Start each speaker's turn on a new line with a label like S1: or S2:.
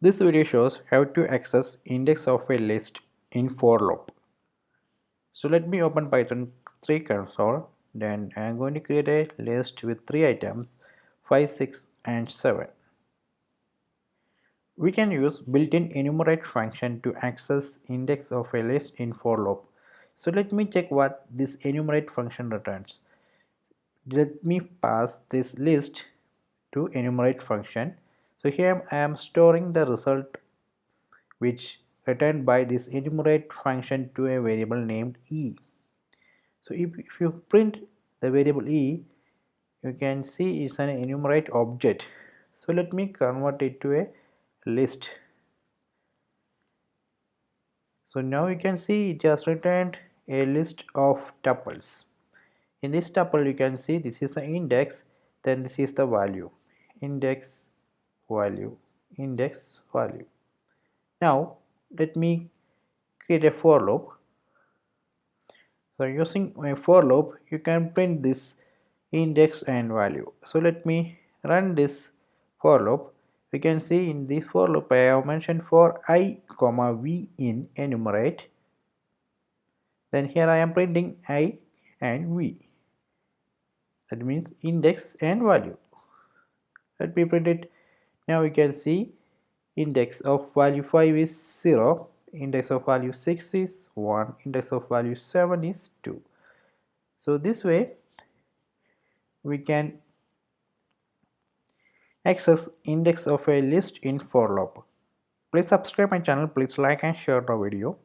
S1: This video shows how to access index of a list in for loop. So let me open Python 3 console. Then I am going to create a list with 3 items 5, 6 and 7. We can use built-in enumerate function to access index of a list in for loop. So let me check what this enumerate function returns. Let me pass this list to enumerate function. So here I am storing the result which returned by this enumerate function to a variable named e. So if you print the variable e, you can see it's an enumerate object. So let me convert it to a list. So now you can see it has returned a list of tuples. In this tuple you can see this is the index, then this is the value, index value, index value. Now let me create a for loop. So using a for loop you can print this index and value. So let me run this for loop. We can see in this for loop I have mentioned for I comma v in enumerate. Then here I am printing I and v. That means index and value. Let me print it. Now we can see index of value 5 is 0, index of value 6 is 1, index of value 7 is 2. So this way we can access index of a list in for loop. Please subscribe my channel, please like and share the video.